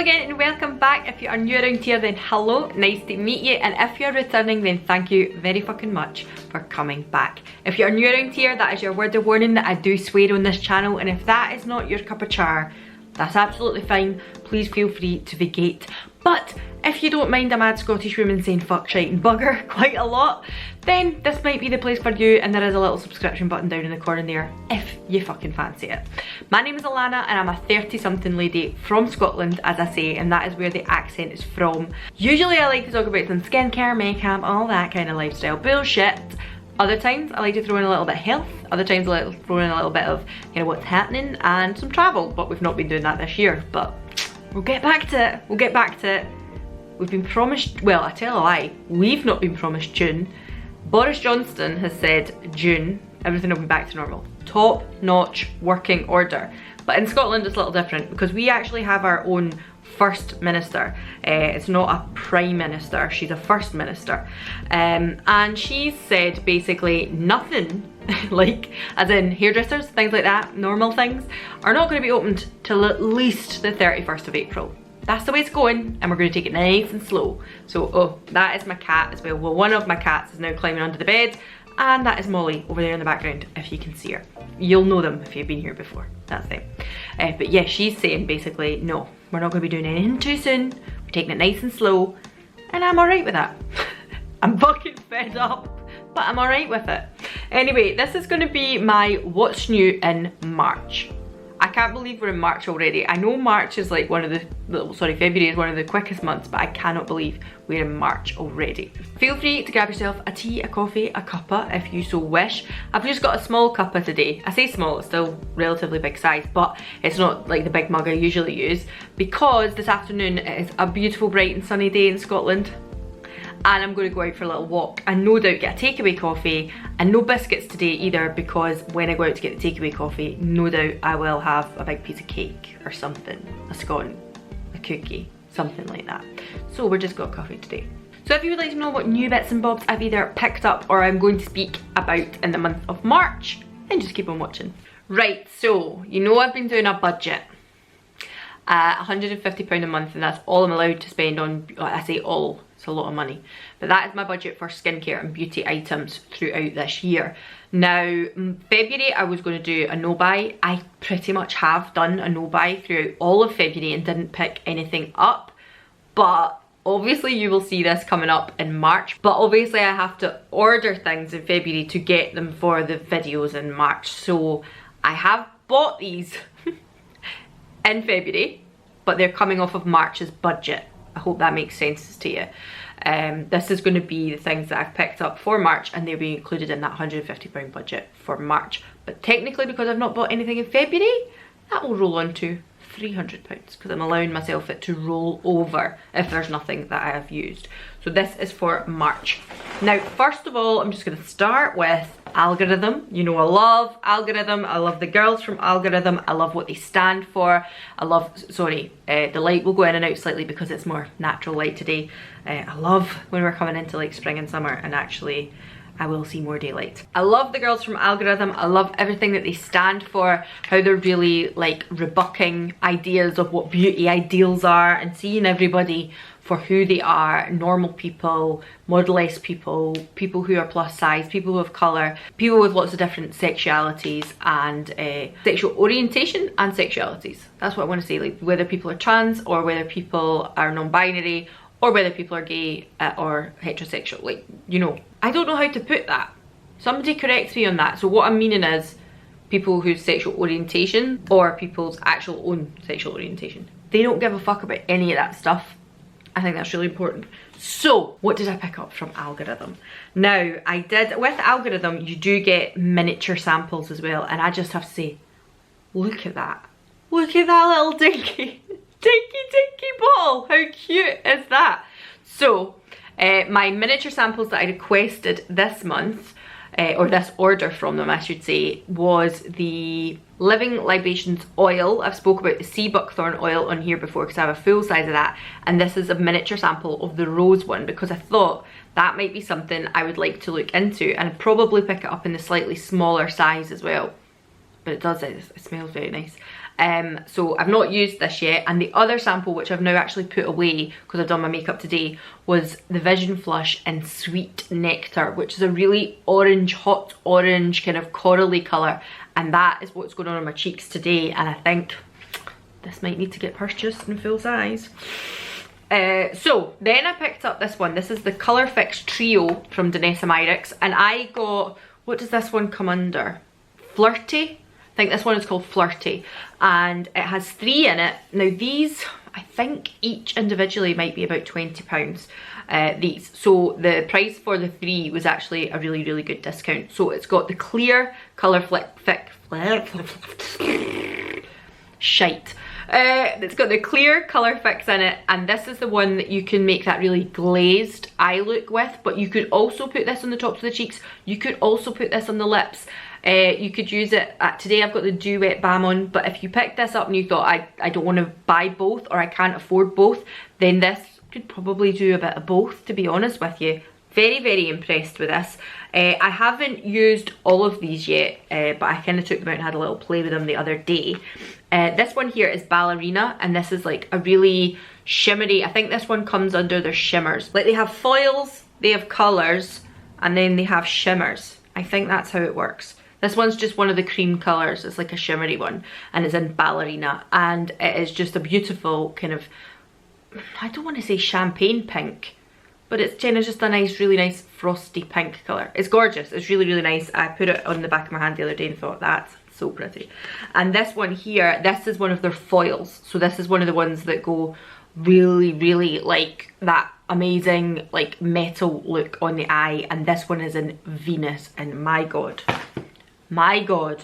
again and welcome back. If you are new around here, then hello, nice to meet you, and if you're returning, then thank you very fucking much for coming back. If you're new around here, that is your word of warning that I do swear on this channel, and if that is not your cup of char, that's absolutely fine. Please feel free to vacate. But if you don't mind a mad Scottish woman saying fuck, shite and bugger quite a lot, then this might be the place for you, and there is a little subscription button down in the corner there if you fucking fancy it. My name is Alanna and I'm a 30-something lady from Scotland, as I say, and that is where the accent is from. Usually I like to talk about some skincare, makeup, all that kind of lifestyle bullshit. Other times I like to throw in a little bit of health, other times I like to throw in a little bit of what's happening and some travel, but we've not been doing that this year, but we'll get back to it, we'll get back to it. We've been promised, well, I tell a lie, we've not been promised June. Boris Johnson has said June, everything will be back to normal. Top notch working order. But in Scotland it's a little different because we actually have our own First Minister. It's not a Prime Minister, she's a First Minister. And she said basically nothing, like as in hairdressers, things like that, normal things, are not going to be opened till at least the 31st of April. That's the way it's going, and we're going to take it nice and slow. So, oh, that is my cat as well. Well, one of my cats is now climbing under the bed, and that is Molly over there in the background, if you can see her. You'll know them if you've been here before, that's them. But yeah, she's saying basically, no, we're not going to be doing anything too soon. We're taking it nice and slow, and I'm alright with that. I'm fucking fed up, but I'm alright with it. Anyway, this is going to be my what's new in March. I can't believe we're in March already. I know March is like February is one of the quickest months, but I cannot believe we're in March already. Feel free to grab yourself a tea, a coffee, a cuppa if you so wish. I've just got a small cuppa today. I say small, it's still relatively big size, but it's not like the big mug I usually use because this afternoon it is a beautiful, bright and sunny day in Scotland. And I'm going to go out for a little walk and no doubt get a takeaway coffee, and no biscuits today either, because when I go out to get the takeaway coffee, no doubt I will have a big piece of cake or something, a scone, a cookie, something like that. So we're just got coffee today. So if you would like to know what new bits and bobs I've either picked up or I'm going to speak about in the month of March, then just keep on watching. Right, so you know I've been doing a budget. £150 a month, and that's all I'm allowed to spend on, I say all, it's a lot of money, but that is my budget for skincare and beauty items throughout this year. Now, in February I was going to do a no buy. I pretty much have done a no buy throughout all of February and didn't pick anything up, but obviously you will see this coming up in March, but obviously I have to order things in February to get them for the videos in March, so I have bought these in February, but they're coming off of March's budget. I hope that makes sense to you. This is going to be the things that I've picked up for March, and they'll be included in that £150 budget for March. But technically, because I've not bought anything in February, that will roll on to £300 because I'm allowing myself it to roll over if there's nothing that I have used. So this is for March. Now, first of all, I'm just going to start with Algorithum. You know I love Algorithum. I love the girls from Algorithum. I love what they stand for. I love, sorry, the light will go in and out slightly because it's more natural light today. I love when we're coming into like spring and summer and actually I will see more daylight. I love the girls from Algorithum. I love everything that they stand for, how they're really like rebucking ideas of what beauty ideals are and seeing everybody for who they are: normal people, model-esque people, people who are plus size, people who have colour, people with lots of different sexualities and sexual orientation and sexualities. That's what I want to say, like whether people are trans or whether people are non-binary or whether people are gay or heterosexual, like, you know. I don't know how to put that. Somebody corrects me on that. So what I'm meaning is people whose sexual orientation or people's actual own sexual orientation. They don't give a fuck about any of that stuff. I think that's really important. So what did I pick up from Algorithum? Now, I did, with Algorithum, you do get miniature samples as well, and I just have to say, look at that. Look at that little dinky ball. How cute is that? So, my miniature samples that I requested this month, or this order from them I should say, was the Living Libations oil. I've spoke about the sea buckthorn oil on here before because I have a full size of that, and this is a miniature sample of the rose one because I thought that might be something I would like to look into and probably pick it up in the slightly smaller size as well. But it does, it smells very nice. So I've not used this yet. And the other sample, which I've now actually put away because I've done my makeup today, was the Vision Flush in Sweet Nectar, which is a really orange, hot orange, kind of corally colour. And that is what's going on my cheeks today. And I think this might need to get purchased in full size. So then I picked up this one. This is the Colour Fix Trio from Danessa Myricks, and I got, what does this one come under? Flirty? I think this one is called Flirty, and it has 3 in it. Now these, I think each individually might be about £20, these. So the price for the 3 was actually a really, really good discount. So it's got the clear Colour Fix, shite. It's got the clear Colour Fix in it, and this is the one that you can make that really glazed eye look with, but you could also put this on the tops of the cheeks. You could also put this on the lips. You could use it, today I've got the Dew Wet Balm on, but if you picked this up and you thought I don't want to buy both, or I can't afford both, then this could probably do a bit of both, to be honest with you. Very, very impressed with this. I haven't used all of these yet, but I kind of took them out and had a little play with them the other day. This one here is Ballerina, and this is like a really shimmery, I think this one comes under their shimmers. Like they have foils, they have colours, and then they have shimmers. I think that's how it works. This one's just one of the cream colours. It's like a shimmery one, and it's in Ballerina, and it is just a beautiful kind of, I don't want to say champagne pink, but it's kind of just a nice, really nice frosty pink colour. It's gorgeous. It's really, really nice. I put it on the back of my hand the other day and thought, that's so pretty. And this one here, this is one of their foils. So this is one of the ones that go really, really like that amazing like metal look on the eye. And this one is in Venus, and my god,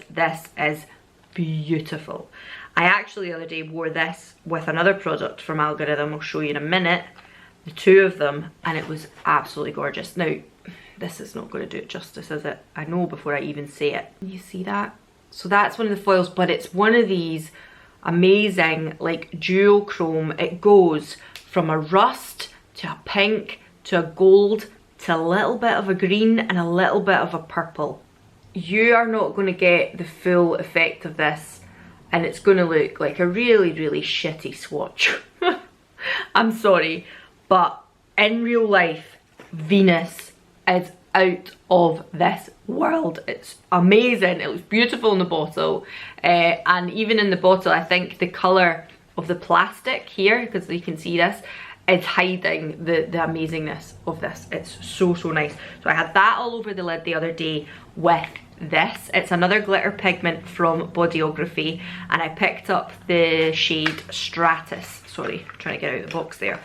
this is beautiful. I actually the other day wore this with another product from Algorithum. I'll show you in a minute. The 2 of them, and it was absolutely gorgeous. Now, this is not going to do it justice, is it? I know before I even say it. You see that? So that's one of the foils, but it's one of these amazing, like, duochrome. It goes from a rust to a pink to a gold to a little bit of a green and a little bit of a purple. You are not going to get the full effect of this, and it's going to look like a really, really shitty swatch. I'm sorry. But in real life, Venus is out of this world. It's amazing. It looks beautiful in the bottle. And even in the bottle, I think the colour of the plastic here, because you can see this, is hiding the amazingness of this. It's so, so nice. So I had that all over the lid the other day with this. It's another glitter pigment from Bodyography, and I picked up the shade Stratus. Sorry, I'm trying to get out of the box there.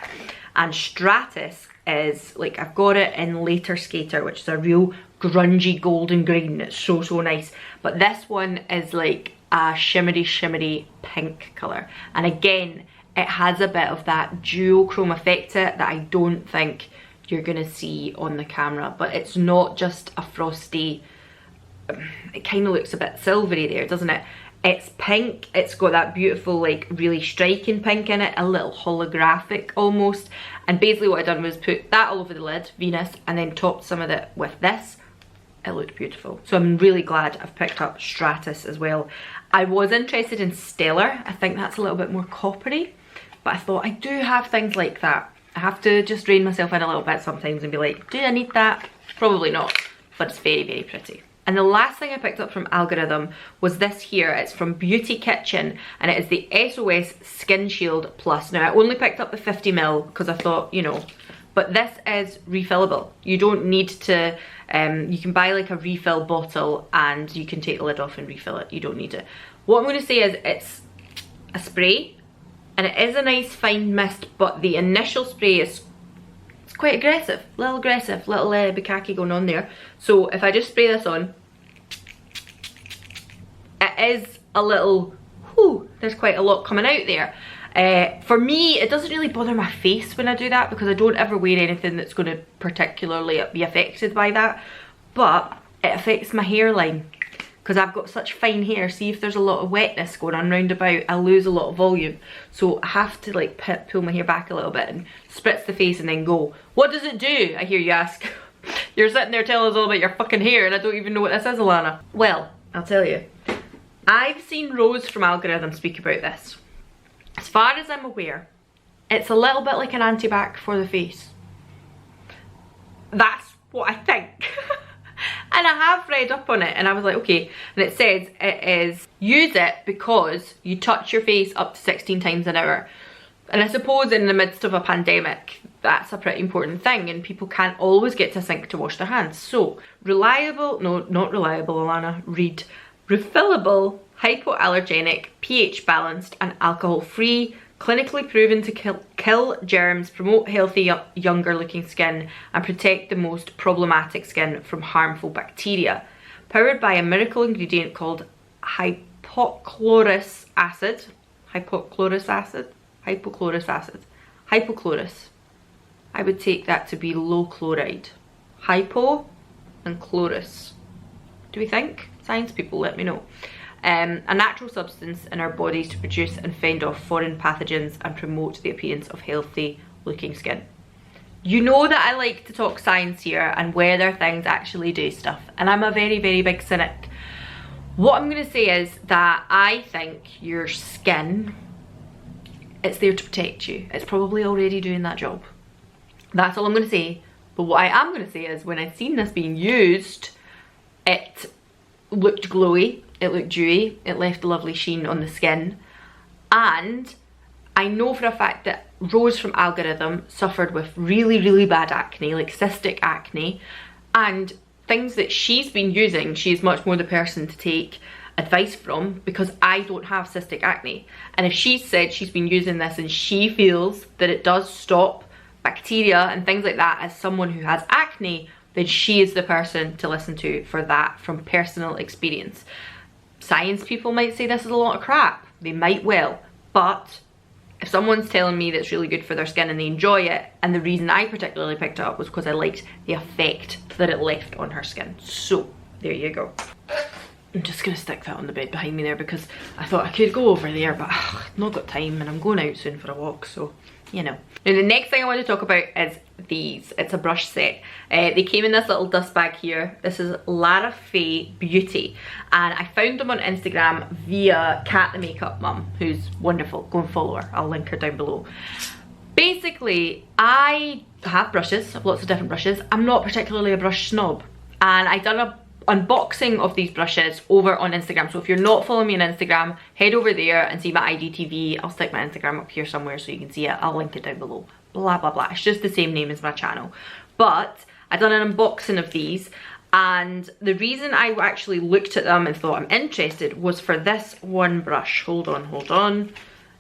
And Stratus is, like, I've got it in Later Skater, which is a real grungy golden green. It's so, so nice. But this one is like a shimmery, shimmery pink colour. And again, it has a bit of that duochrome effect to it that I don't think you're going to see on the camera. But it's not just a frosty, it kind of looks a bit silvery there, doesn't it? It's pink, it's got that beautiful, like, really striking pink in it, a little holographic almost. And basically what I done was put that all over the lid, Venus, and then topped some of it with this. It looked beautiful. So I'm really glad I've picked up Stratus as well. I was interested in Stellar. I think that's a little bit more coppery, but I thought I do have things like that. I have to just rein myself in a little bit sometimes and be like, do I need that? Probably not, but it's very, very pretty. And the last thing I picked up from Algorithum was this here. It's from Beauty Kitchen, and it is the SOS Skin Shield Plus. Now I only picked up the 50ml because I thought, you know, but this is refillable. You don't need to, you can buy like a refill bottle and you can take the lid off and refill it. You don't need it. What I'm going to say is it's a spray, and it is a nice fine mist, but the initial spray is quite aggressive, little bukkake going on there. So if I just spray this on, it is a little, whoo, there's quite a lot coming out there. For me, it doesn't really bother my face when I do that because I don't ever wear anything that's going to particularly be affected by that, but it affects my hairline because I've got such fine hair. See, if there's a lot of wetness going on round about, I lose a lot of volume. So I have to like pull my hair back a little bit and spritz the face and then go. What does it do? I hear you ask. You're sitting there telling us all about your fucking hair and I don't even know what this is, Alanna. Well, I'll tell you. I've seen Rose from Algorithum speak about this. As far as I'm aware, it's a little bit like an anti-bac for the face. That's what I think. And I have read up on it and I was like, okay. And it says it is, use it because you touch your face up to 16 times an hour. And I suppose in the midst of a pandemic, that's a pretty important thing, and people can't always get to a sink to wash their hands. So, reliable, no, not reliable, Alanna, read. Refillable, hypoallergenic, pH balanced and alcohol free, clinically proven to kill germs, promote healthy younger looking skin and protect the most problematic skin from harmful bacteria. Powered by a miracle ingredient called hypochlorous acid. Hypochlorous. I would take that to be low chloride. Hypo and chlorous. Do we think? Science people, let me know. A natural substance in our bodies to produce and fend off foreign pathogens and promote the appearance of healthy looking skin. You know that I like to talk science here and whether things actually do stuff, and I'm a very, very big cynic. What I'm going to say is that I think your skin, it's there to protect you. It's probably already doing that job. That's all I'm going to say. But what I am going to say is when I've seen this being used, it looked glowy, it looked dewy, it left a lovely sheen on the skin. And I know for a fact that Rose from Algorithum suffered with really, really bad acne, like cystic acne. And things that she's been using, she's much more the person to take advice from, because I don't have cystic acne. And if she said she's been using this and she feels that it does stop bacteria and things like that as someone who has acne, then she is the person to listen to for that from personal experience. Science people might say this is a lot of crap. They might well. But if someone's telling me that it's really good for their skin and they enjoy it, and the reason I particularly picked it up was because I liked the effect that it left on her skin. So, there you go. I'm just going to stick that on the bed behind me there because I thought I could go over there, but I've not got time and I'm going out soon for a walk, so you know. Now the next thing I want to talk about is these. It's a brush set. They came in this little dust bag here. This is Lara Fay Beauty, and I found them on Instagram via Kat the Makeup Mum, who's wonderful. Go and follow her. I'll link her down below. Basically, I have brushes, I have lots of different brushes. I'm not particularly a brush snob, and I done a unboxing of these brushes over on Instagram. So if you're not following me on Instagram, head over there and see my IGTV. I'll stick my Instagram up here somewhere so you can see it. I'll link it down below. Blah blah blah. It's just the same name as my channel. But I done an unboxing of these, and the reason I actually looked at them and thought I'm interested was for this one brush. Hold on.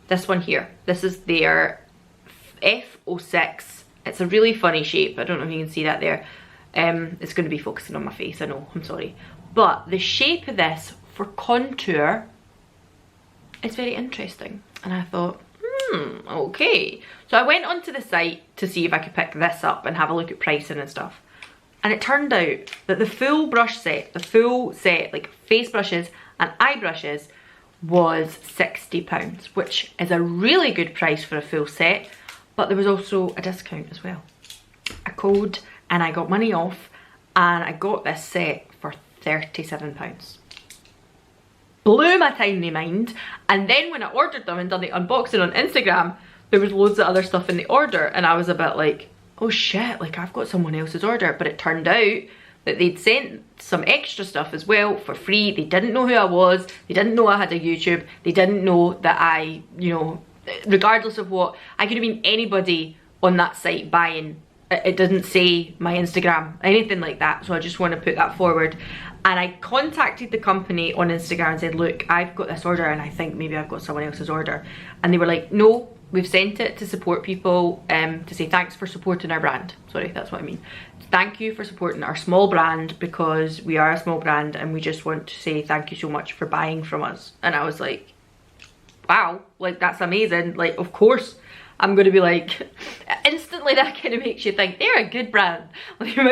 This one here. This is their F06. It's a really funny shape. I don't know if you can see that there. It's going to be focusing on my face, I know, I'm sorry. But the shape of this for contour is very interesting. And I thought, okay. So I went onto the site to see if I could pick this up and have a look at pricing and stuff. And it turned out that the full brush set, like face brushes and eye brushes, was £60, which is a really good price for a full set. But there was also a discount as well. A code, and I got money off, and I got this set for £37. Blew my tiny mind. And then when I ordered them and done the unboxing on Instagram, there was loads of other stuff in the order, and I was a bit like, oh shit, like I've got someone else's order. But it turned out that they'd sent some extra stuff as well for free. They didn't know who I was, they didn't know I had a YouTube, they didn't know that I, you know, regardless of what, I could have been anybody on that site buying. It didn't say my Instagram, anything like that, so I just want to put that forward. And I contacted the company on Instagram and said, look, I've got this order and I think maybe I've got someone else's order. And they were like, no, we've sent it to support people, to say thanks for supporting our brand. Sorry, that's what I mean. Thank you for supporting our small brand, because we are a small brand and we just want to say thank you so much for buying from us. And I was like, wow, like that's amazing. Like, of course I'm going to be like, instantly that kind of makes you think they're a good brand. Like, they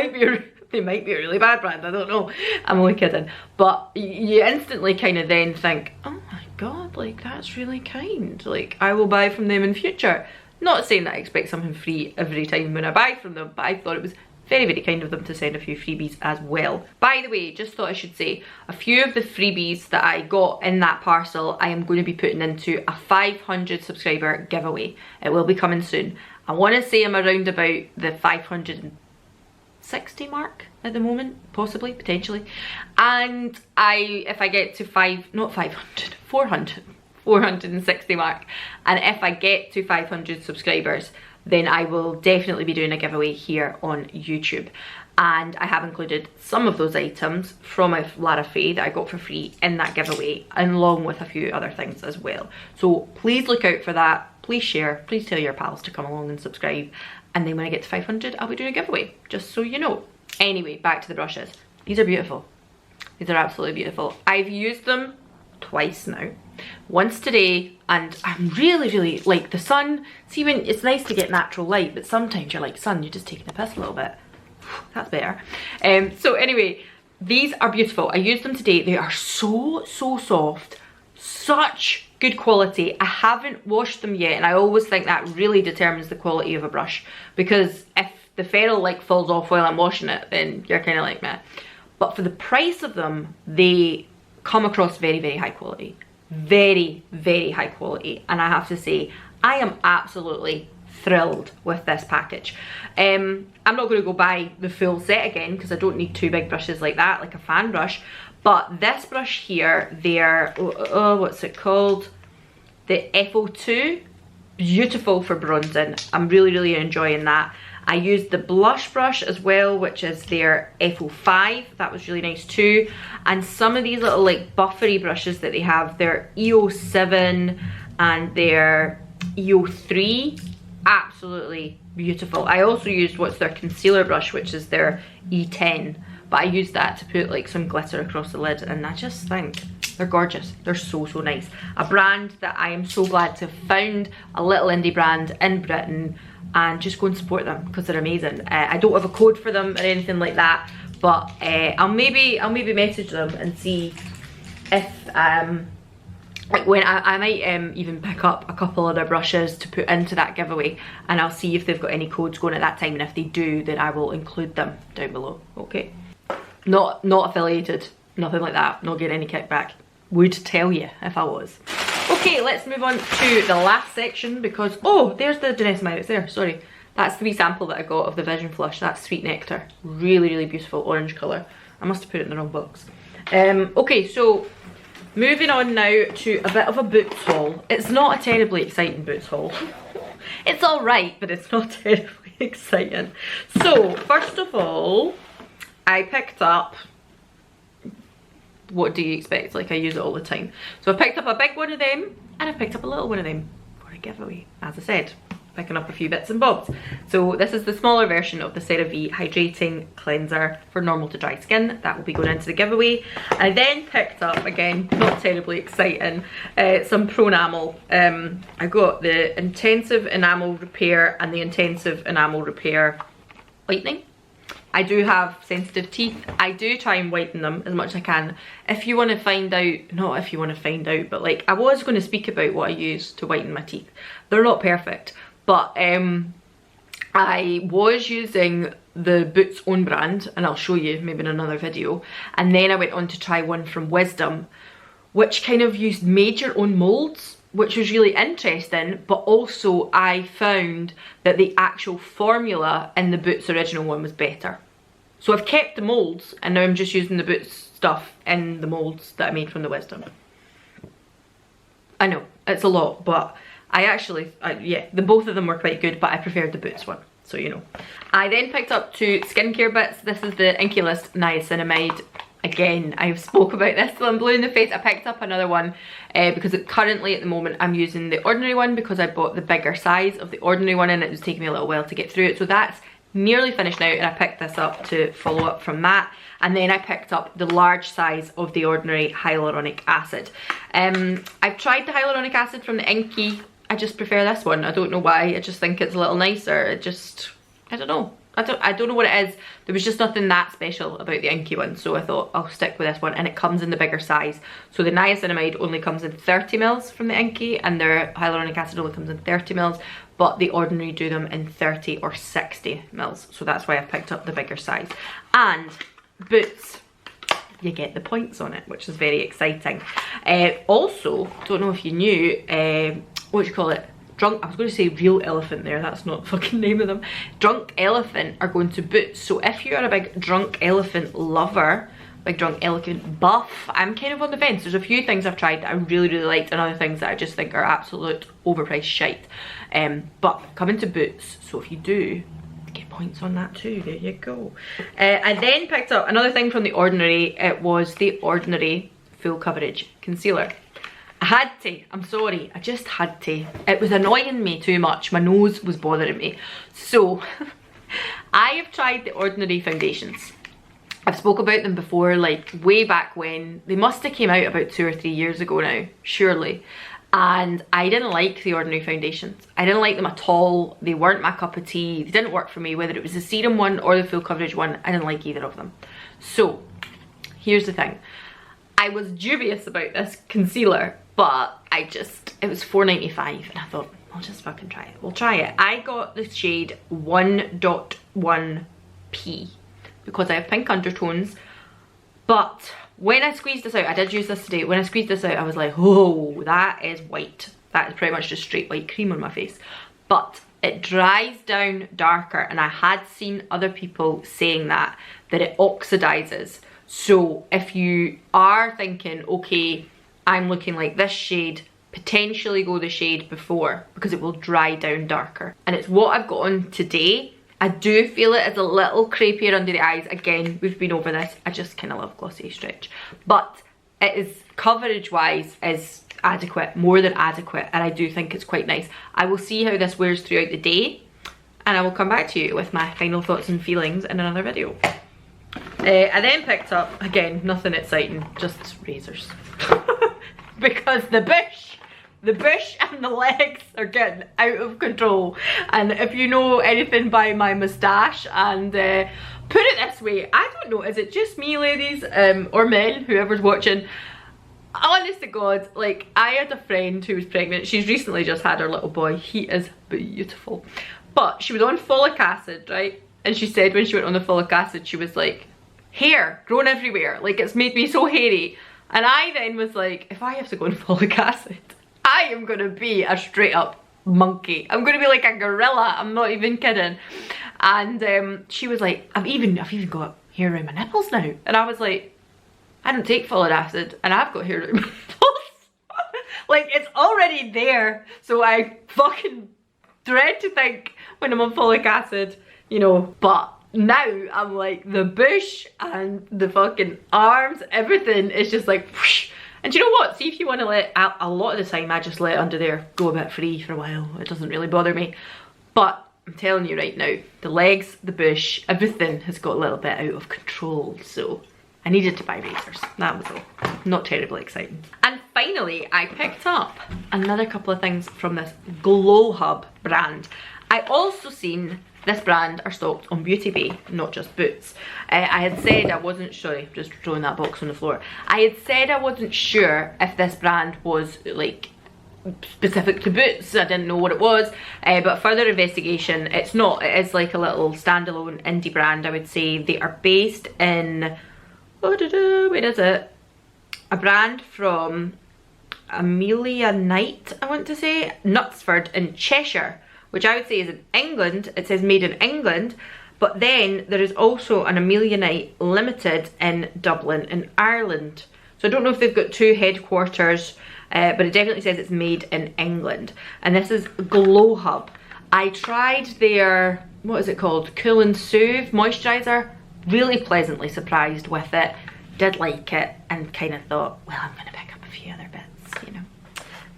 might be a really bad brand, I don't know. I'm only kidding. But you instantly kind of then think, oh my god, like that's really kind. Like, I will buy from them in future. Not saying that I expect something free every time when I buy from them, but I thought it was very, very kind of them to send a few freebies as well. By the way, just thought I should say, a few of the freebies that I got in that parcel, I am going to be putting into a 500 subscriber giveaway. It will be coming soon. I want to say I'm around about the 560 mark at the moment, possibly, potentially. And if I get to 460 mark, and if I get to 500 subscribers, then I will definitely be doing a giveaway here on YouTube. And I have included some of those items from LaraFaye that I got for free in that giveaway, along with a few other things as well. So please look out for that. Please share, please tell your pals to come along and subscribe. And then when I get to 500, I'll be doing a giveaway, just so you know. Anyway, back to the brushes. These are beautiful. These are absolutely beautiful. I've used them twice now. Once today, and I'm really like the sun. See, when it's nice to get natural light, but sometimes you're like, sun, you're just taking the piss a little bit. That's better. So anyway, these are beautiful. I used them today. They are so soft, such good quality. I haven't washed them yet, and I always think that really determines the quality of a brush, because if the ferrule like falls off while I'm washing it, then you're kind of like meh. But for the price of them, they come across very, very high quality. Very, very high quality. And I have to say, I am absolutely thrilled with this package. I'm not going to go buy the full set again, because I don't need two big brushes like that, like a fan brush. But this brush here, their, what's it called? The FO2. Beautiful for bronzing. I'm really enjoying that. I used the blush brush as well, which is their FO5. That was really nice too. And some of these little like buffery brushes that they have, their EO7 and their EO3, absolutely beautiful. I also used what's their concealer brush, which is their E10. But I used that to put like some glitter across the lid, and I just think they're gorgeous. They're so nice. A brand that I am so glad to have found, a little indie brand in Britain, and just go and support them because they're amazing. I don't have a code for them or anything like that, but I'll maybe message them and see if like when I might even pick up a couple other brushes to put into that giveaway, and I'll see if they've got any codes going at that time, and if they do, then I will include them down below. Okay, not affiliated, nothing like that, not getting any kickback. Would tell you if I was. Okay, let's move on to the last section, because oh, there's the Danessa Myricks there, sorry. That's the wee sample that I got of the Vision Flush. That's Sweet Nectar. Really beautiful orange colour. I must have put it in the wrong box. Okay, so moving on now to a bit of a Boots haul. It's not a terribly exciting Boots haul. It's alright, but it's not terribly exciting. So, first of all, I picked up, what do you expect? Like, I use it all the time. So I picked up a big one of them, and I picked up a little one of them for a giveaway, as I said. Picking up a few bits and bobs. So this is the smaller version of the CeraVe Hydrating Cleanser for normal to dry skin. That will be going into the giveaway. I then picked up, again, not terribly exciting, some Pro Enamel. I got the Intensive Enamel Repair and the Intensive Enamel Repair Whitening. I do have sensitive teeth. I do try and whiten them as much as I can. If you want to find out, not if you want to find out, but like I was going to speak about what I use to whiten my teeth. They're not perfect, but I was using the Boots own brand, and I'll show you maybe in another video. And then I went on to try one from Wisdom, which kind of made your own molds, which was really interesting, but also I found that the actual formula in the Boots original one was better. So I've kept the molds, and now I'm just using the Boots stuff in the molds that I made from the Wisdom. I know, it's a lot, but I actually, yeah, both of them were quite good, but I preferred the Boots one, so you know. I then picked up two skincare bits. This is the Inkey List Niacinamide. Again, I've spoke about this till I'm blue in the face. I picked up another one because currently at the moment I'm using the ordinary one because I bought the bigger size of the ordinary one and it was taking me a little while to get through it. So that's nearly finished now, and I picked this up to follow up from that. And then I picked up the large size of the ordinary hyaluronic acid. I've tried the hyaluronic acid from the Inkey. I just prefer this one. I don't know why. I just think it's a little nicer. It just, I don't know. I don't know what it is. There was just nothing that special about the inky one, so I thought I'll stick with this one, and it comes in the bigger size. So the niacinamide only comes in 30 mils from the inky, and their hyaluronic acid only comes in 30 mils, but the Ordinary do them in 30 or 60 mils. So that's why I've picked up the bigger size. And Boots, you get the points on it, which is very exciting. Also, don't know if you knew, what do you call it? I was going to say Real Elephant there, that's not the fucking name of them. Drunk Elephant are going to Boots. So if you are a big Drunk Elephant lover, big Drunk Elephant buff, I'm kind of on the fence. There's a few things I've tried that I really, really liked, and other things that I just think are absolute overpriced shite. But coming to Boots, so if you do, get points on that too, there you go. I then picked up another thing from the Ordinary. It was the Ordinary Full Coverage Concealer. I had to, I'm sorry, I just had to. It was annoying me too much, my nose was bothering me. So, I have tried the Ordinary foundations. I've spoke about them before, like way back when. They must have came out about 2 or 3 years ago now, surely. And I didn't like the Ordinary foundations. I didn't like them at all. They weren't my cup of tea. They didn't work for me, whether it was the serum one or the full coverage one. I didn't like either of them. So, here's the thing. I was dubious about this concealer, but it was $4.95, and I thought, I'll just fucking try it. We'll try it. I got the shade 1.1P because I have pink undertones, but when I squeezed this out, I did use this today, when I squeezed this out, I was like, oh, that is white. That is pretty much just straight white cream on my face. But it dries down darker, and I had seen other people saying that it oxidizes. So if you are thinking, okay, I'm looking like this shade, potentially go the shade before, because it will dry down darker. And it's what I've got on today. I do feel it is a little crepier under the eyes. Again, we've been over this. I just kind of love Glossier Stretch. But it is, coverage wise, is adequate, more than adequate. And I do think it's quite nice. I will see how this wears throughout the day, and I will come back to you with my final thoughts and feelings in another video. I then picked up, again, nothing exciting, just razors. Because the bush and the legs are getting out of control. And if you know anything by my moustache, and put it this way, I don't know, is it just me, ladies, or men, whoever's watching? Honest to God, like, I had a friend who was pregnant. She's recently just had her little boy. He is beautiful. But she was on folic acid, right? And she said when she went on the folic acid, she was like, hair growing everywhere, like it's made me so hairy. And I then was like, if I have to go on folic acid, I am gonna be a straight up monkey. I'm gonna be like a gorilla, I'm not even kidding. And she was like, I've even got hair around my nipples now. And I was like, I don't take folic acid, and I've got hair around my nipples. Like, it's already there. So I fucking dread to think when I'm on folic acid, you know, but now I'm like, the bush and the fucking arms, everything is just like whoosh. And you know what, see, if you want to let, a lot of the time I just let under there go a bit free for a while. It doesn't really bother me. But I'm telling you right now, the legs, the bush, everything has got a little bit out of control. So I needed to buy razors, that was all. Not terribly exciting. And finally, I picked up another couple of things from this Glow Hub brand. I also seen this brand are stocked on Beauty Bay, not just Boots. I had said I wasn't sure, just throwing that box on the floor. I had said I wasn't sure if this brand was like specific to Boots. I didn't know what it was, but further investigation, it's not. It is like a little standalone indie brand, I would say. They are based in, where is it? A brand from Amelia Knight, I want to say, Knutsford in Cheshire, which I would say is in England. It says made in England, but then there is also an Amelia Knight Limited in Dublin in Ireland. So I don't know if they've got two headquarters, but it definitely says it's made in England. And this is Glow Hub. I tried their, what is it called? Cool and Soothe moisturizer. Really pleasantly surprised with it. Did like it, and kind of thought, well, I'm gonna pick up a few other bits, you know.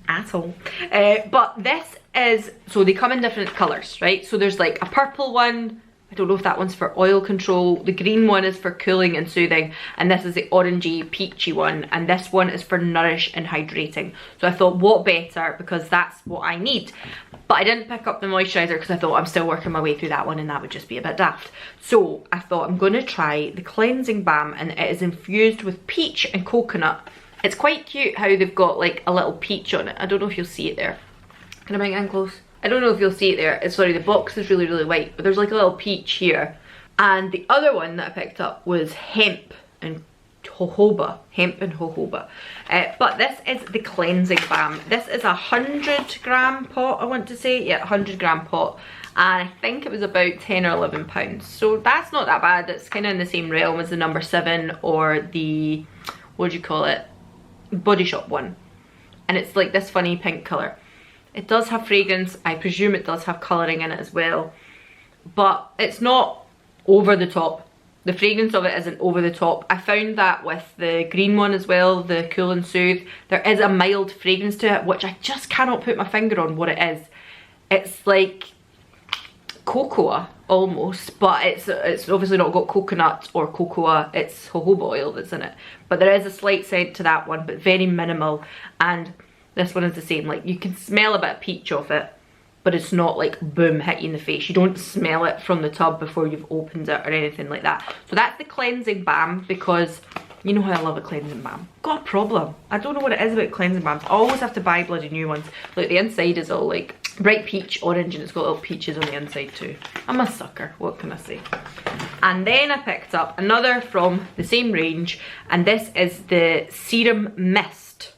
Asshole. But this is, so they come in different colours, right? So there's like a purple one. I don't know if that one's for oil control. The green one is for cooling and soothing, and this is the orangey peachy one, and this one is for nourish and hydrating. So I thought, what better, because that's what I need. But I didn't pick up the moisturiser because I thought I'm still working my way through that one and that would just be a bit daft. So I thought I'm going to try the cleansing balm, and it is infused with peach and coconut. It's quite cute how they've got like a little peach on it. I don't know if you'll see it there. Can I bring it in close? I don't know if you'll see it there. It's, sorry, the box is really, really white, but there's like a little peach here. And the other one that I picked up was hemp and jojoba. Hemp and jojoba. But this is the cleansing balm. This is a 100-gram pot, I want to say. Yeah, 100-gram pot. And I think it was about 10 or 11 pounds. So that's not that bad. It's kind of in the same realm as the number 7 or the, what do you call it, Body Shop one. And it's like this funny pink colour. It does have fragrance. I presume it does have colouring in it as well. But it's not over the top. The fragrance of it isn't over the top. I found that with the green one as well, the Cool and Soothe. There is a mild fragrance to it, which I just cannot put my finger on what it is. It's like cocoa almost, but it's obviously not got coconut or cocoa. It's jojoba oil that's in it. But there is a slight scent to that one, but very minimal. And this one is the same. Like, you can smell a bit of peach off it, but it's not like boom, hit you in the face. You don't smell it from the tub before you've opened it or anything like that. So that's the cleansing balm, because you know how I love a cleansing balm. Got a problem. I don't know what it is about cleansing balms. I always have to buy bloody new ones. Like, the inside is all like bright peach, orange, and it's got little peaches on the inside too. I'm a sucker, what can I say? And then I picked up another from the same range, and this is the Serum Mist.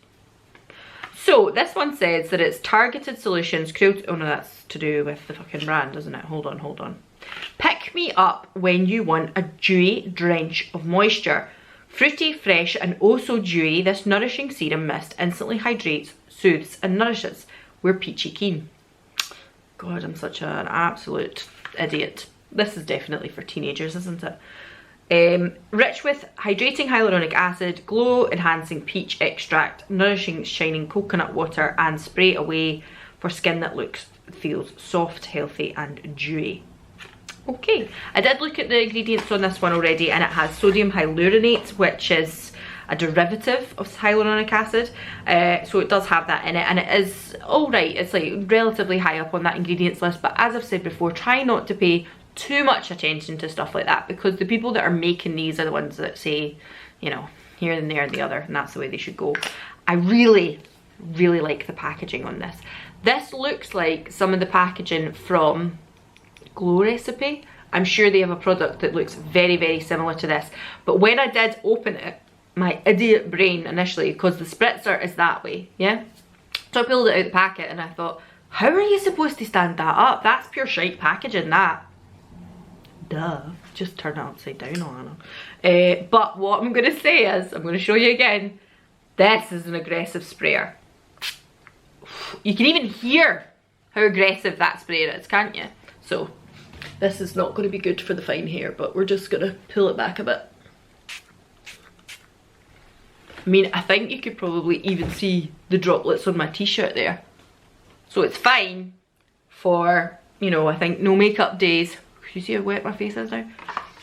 So this one says that it's targeted solutions created, oh no, that's to do with the fucking brand, isn't it? Hold on. Pick me up when you want a dewy drench of moisture. Fruity, fresh, and oh so dewy, this nourishing serum mist instantly hydrates, soothes, and nourishes. We're peachy keen. God, I'm such an absolute idiot. This is definitely for teenagers, isn't it? Rich with hydrating hyaluronic acid, glow enhancing peach extract, nourishing shining coconut water, and spray away for skin that feels soft, healthy, and dewy. Okay, I did look at the ingredients on this one already, and it has sodium hyaluronate, which is a derivative of hyaluronic acid. So it does have that in it, and it is alright. It's like relatively high up on that ingredients list, but as I've said before, try not to pay too much attention to stuff like that, because the people that are making these are the ones that say, you know, here and there and the other, and that's the way they should go. I really, really like the packaging on this. This looks like some of the packaging from Glow Recipe. I'm sure they have a product that looks very, very similar to this, but when I did open it, my idiot brain initially, because the spritzer is that way, yeah? So I pulled it out of the packet and I thought, how are you supposed to stand that up? That's pure shite packaging, that. Duh, just turn it upside down, Alanna. But what I'm going to say is, I'm going to show you again, this is an aggressive sprayer. You can even hear how aggressive that sprayer is, can't you? So, this is not going to be good for the fine hair, but we're just going to pull it back a bit. I mean, I think you could probably even see the droplets on my t-shirt there. So it's fine for, you know, I think no makeup days. You see how wet my face is now?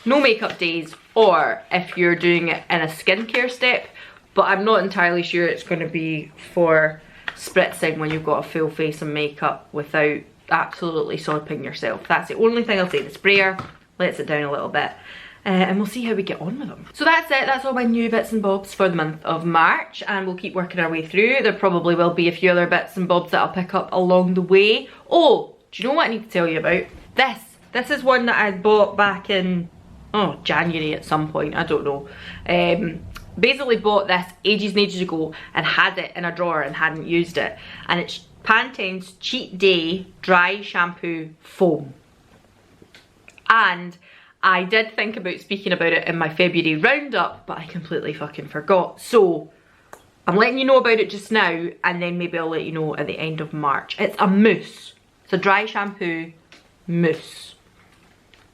No makeup days, or if you're doing it in a skincare step, but I'm not entirely sure it's going to be for spritzing when you've got a full face of makeup without absolutely sopping yourself. That's the only thing I'll say. The sprayer lets it down a little bit. And we'll see how we get on with them. So that's it. That's all my new bits and bobs for the month of March, and we'll keep working our way through. There probably will be a few other bits and bobs that I'll pick up along the way. Oh, do you know what I need to tell you about? This is one that I bought back in, oh, January at some point, I don't know. Basically bought this ages and ages ago and had it in a drawer and hadn't used it. And it's Pantene's Cheat Day Dry Shampoo Foam. And I did think about speaking about it in my February roundup, but I completely fucking forgot. So I'm letting you know about it just now, and then maybe I'll let you know at the end of March. It's a mousse. It's a dry shampoo mousse.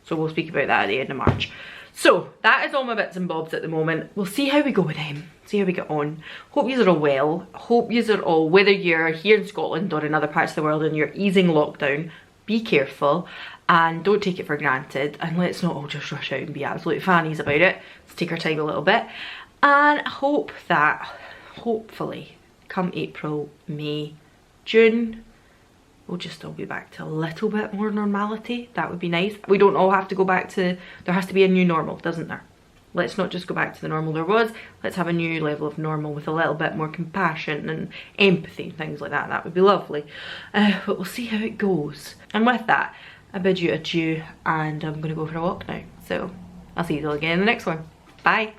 So we'll speak about that at the end of March. So that is all my bits and bobs at the moment. We'll see how we go with them. See how we get on. Hope yous are all well. Hope yous are all, whether you're here in Scotland or in other parts of the world and you're easing lockdown, be careful. and don't take it for granted, and let's not all just rush out and be absolute fannies about it. Let's take our time a little bit and hope that hopefully come April, May, June, we'll just all be back to a little bit more normality. That would be nice. We don't all have to go back to, there has to be a new normal, doesn't there? Let's not just go back to the normal there was. Let's have a new level of normal with a little bit more compassion and empathy and things like that. That would be lovely. But we'll see how it goes. And with that, I bid you adieu, and I'm going to go for a walk now. So I'll see you all again in the next one. Bye.